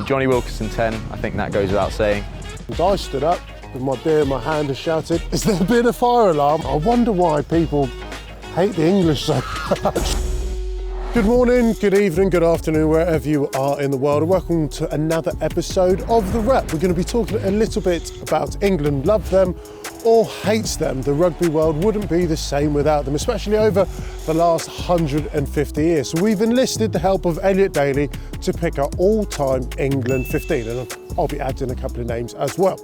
Jonny Wilkinson 10, I think that goes without saying. As I stood up with my beer in my hand and shouted, "Is there been a fire alarm?" I wonder why people hate the English so much. Good morning, good evening, good afternoon, wherever you are in the world, and welcome to another episode of The Rep. We're going to be talking a little bit about England. Love them or hates them. The rugby world wouldn't be the same without them, especially over the last 150 years. So we've enlisted the help of Elliot Daly to pick our all-time England 15, and I'll be adding a couple of names as well.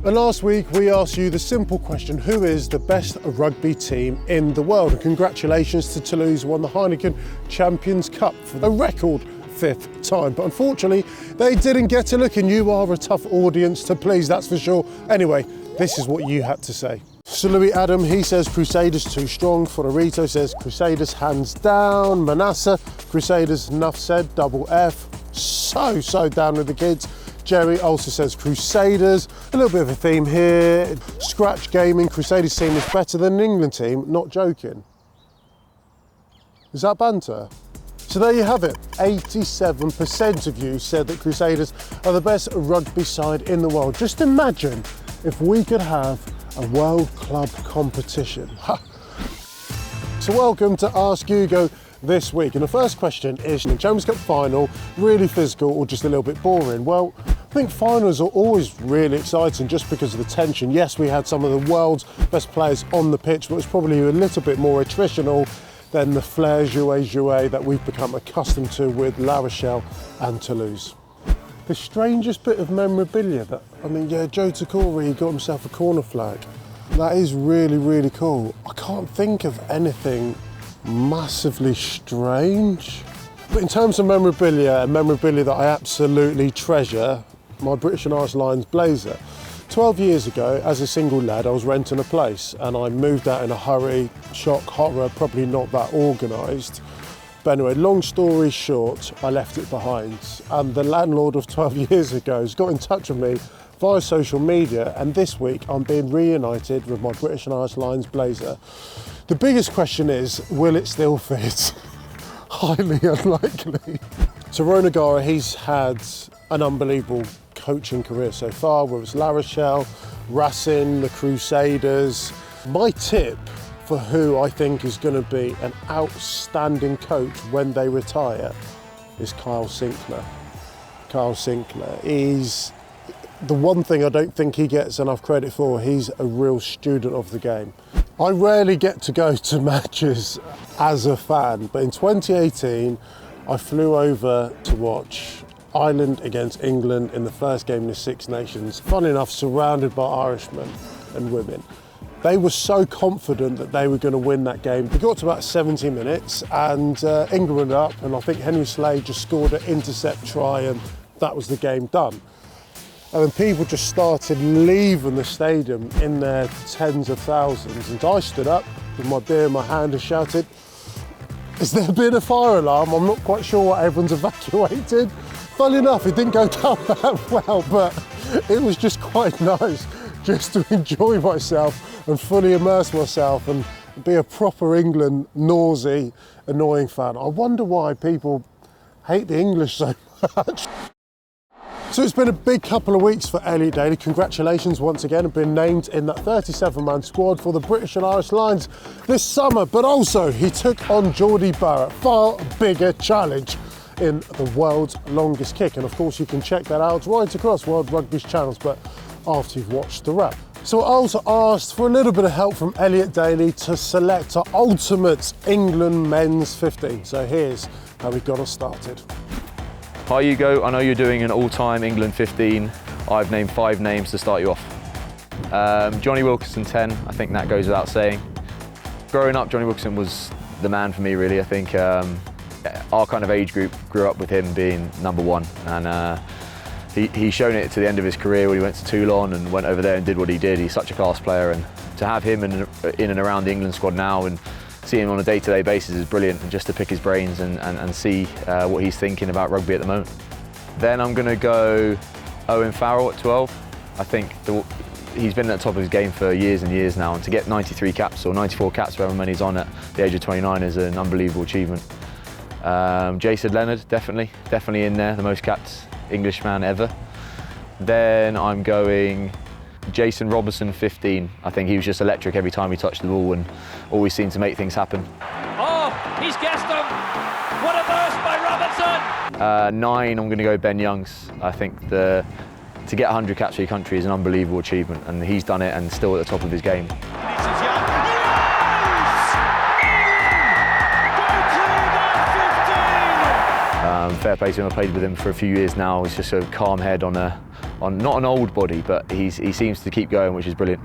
And last week we asked you the simple question, who is the best rugby team in the world? And congratulations to Toulouse, who won the Heineken Champions Cup for the record 5th time. But unfortunately, they didn't get a look, and you are a tough audience to please, that's for sure. Anyway, this is what you had to say. So Louis Adam, he says Crusaders too strong. Forterito says Crusaders hands down. Manasseh, Crusaders enough said, double F. So down with the kids. Jerry also says Crusaders. A little bit of a theme here. Scratch Gaming, Crusaders team is better than an England team. Not joking. Is that banter? So there you have it. 87% of you said that Crusaders are the best rugby side in the world. Just imagine if we could have a World Club competition. So welcome to Ask Hugo this week. And the first question is, the Champions Cup final, really physical or just a little bit boring? Well, I think finals are always really exciting just because of the tension. Yes, we had some of the world's best players on the pitch, but it's probably a little bit more attritional than the flair jouet that we've become accustomed to with La Rochelle and Toulouse. The strangest bit of memorabilia Joe Takori got himself a corner flag. That is really cool. I can't think of anything massively strange. But in terms of memorabilia that I absolutely treasure, my British and Irish Lions blazer. 12 years ago, as a single lad, I was renting a place and I moved out in a hurry, shock, horror, probably not that organised. But anyway, long story short, I left it behind. And the landlord of 12 years ago has got in touch with me via social media, and this week I'm being reunited with my British and Irish Lions blazer. The biggest question is, will it still fit? Highly unlikely. So Ronan O'Gara, he's had an unbelievable coaching career so far, whether it's La Rochelle, Racing, the Crusaders. My tip for who I think is going to be an outstanding coach when they retire is Kyle Sinclair. Kyle Sinclair is the one thing I don't think he gets enough credit for. He's a real student of the game. I rarely get to go to matches as a fan, but in 2018 I flew over to watch Ireland against England in the first game in the Six Nations. Funnily enough, surrounded by Irishmen and women. They were so confident that they were going to win that game. They got to about 70 minutes and England were up, and I think Henry Slade just scored an intercept try, and that was the game done. And then people just started leaving the stadium in their tens of thousands, and I stood up with my beer in my hand and shouted, "Is there been a fire alarm?" I'm not quite sure what everyone's evacuated. Funnily enough, it didn't go down that well, but it was just quite nice just to enjoy myself and fully immerse myself and be a proper England nosy, annoying fan. I wonder why people hate the English so much. So it's been a big couple of weeks for Elliot Daly. Congratulations once again on being named in that 37-man squad for the British and Irish Lions this summer. But also he took on Geordie Barrett, far bigger challenge in the world's longest kick. And of course you can check that out right across World Rugby's channels, but after you've watched the Rep. So I also asked for a little bit of help from Elliot Daly to select our ultimate England men's 15. So here's how we got us started. Hi Hugo, I know you're doing an all-time England 15. I've named 5 names to start you off. Jonny Wilkinson 10, I think that goes without saying. Growing up, Jonny Wilkinson was the man for me really. I think our kind of age group grew up with him being number 1, and he's shown it to the end of his career when he went to Toulon and went over there and did what he did. He's such a class player, and to have him in and around the England squad now and see him on a day-to-day basis is brilliant, and just to pick his brains and see what he's thinking about rugby at the moment. Then I'm going to go Owen Farrell at 12. I think he's been at the top of his game for years and years now, and to get 93 caps or 94 caps, however many he's on at the age of 29, is an unbelievable achievement. Jason Leonard, definitely in there, the most caps Englishman ever. Then I'm going Jason Robinson, 15. I think he was just electric every time he touched the ball and always seemed to make things happen. Oh, he's guessed him. What a burst by Robinson. 9, I'm going to go Ben Youngs. I think to get 100 caps for your country is an unbelievable achievement, and he's done it and still at the top of his game. Fair play to him. I played with him for a few years now. He's just a calm head on not an old body, but he seems to keep going, which is brilliant.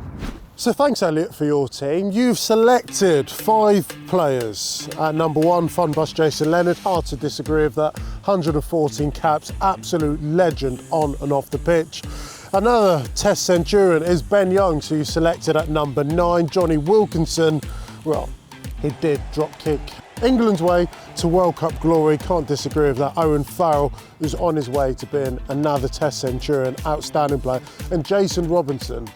So thanks, Elliot, for your team. You've selected 5 players. At number 1, Fun Bus Jason Leonard. Hard to disagree with that. 114 caps, absolute legend on and off the pitch. Another Test centurion is Ben Youngs, who you selected at number 9. Jonny Wilkinson, well, he did drop kick England's way to World Cup glory, can't disagree with that. Owen Farrell, who's on his way to being another Test centurion, outstanding player. And Jason Robinson.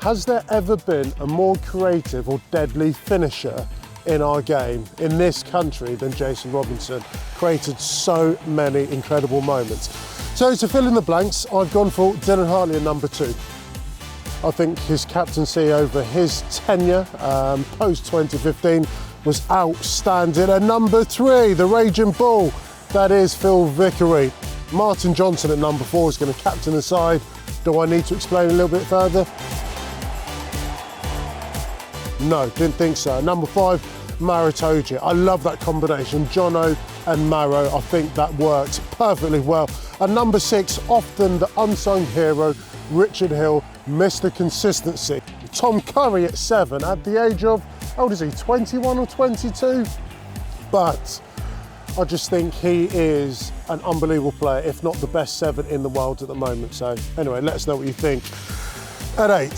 Has there ever been a more creative or deadly finisher in our game, in this country, than Jason Robinson? Created so many incredible moments. So to fill in the blanks, I've gone for Dylan Hartley at number 2. I think his captaincy over his tenure, post-2015, was outstanding. At number 3, the raging bull, that is Phil Vickery. Martin Johnson at number 4 is going to captain the side. Do I need to explain a little bit further? No, didn't think so. Number 5, Maro Toji. I love that combination, Jono and Maro. I think that worked perfectly well. And number 6, often the unsung hero, Richard Hill, Mr. Consistency. Tom Curry at 7, at the age of, how old is he, 21 or 22? But I just think he is an unbelievable player, if not the best 7 in the world at the moment. So anyway, let us know what you think. At 8,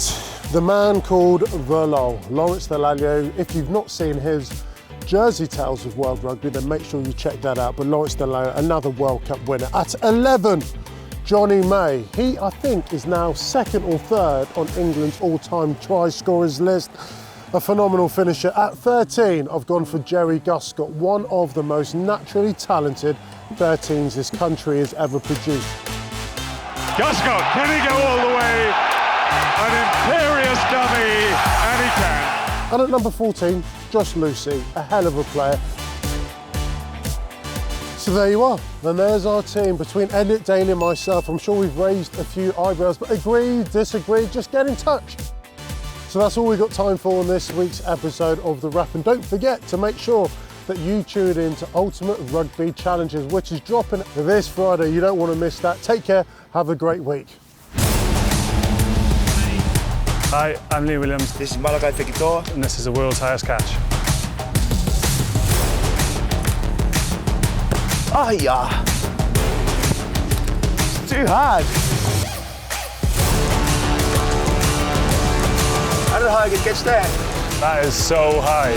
the man called Verlol, Lawrence Delalio. If you've not seen his Jersey Tales of World Rugby, then make sure you check that out. But Lawrence Delalio, another World Cup winner. At 11, Johnny May. He, I think, is now 2nd or 3rd on England's all-time try scorers list. A phenomenal finisher. At 13, I've gone for Jerry Guscott, one of the most naturally talented 13s this country has ever produced. Guscott, can he go all the way? An imperious dummy, and he can. And at number 14, Josh Lucy, a hell of a player. So there you are. Then there's our team. Between Elliot Daly and myself, I'm sure we've raised a few eyebrows, but agree, disagree, just get in touch. So that's all we've got time for in this week's episode of The Wrap. And don't forget to make sure that you tune in to Ultimate Rugby Challenges, which is dropping this Friday. You don't want to miss that. Take care. Have a great week. Hi, I'm Lee Williams. This is Malachi Fekitoa. And this is the world's highest catch. Oh yeah. It's too hard. I don't know how I can catch that. That is so high.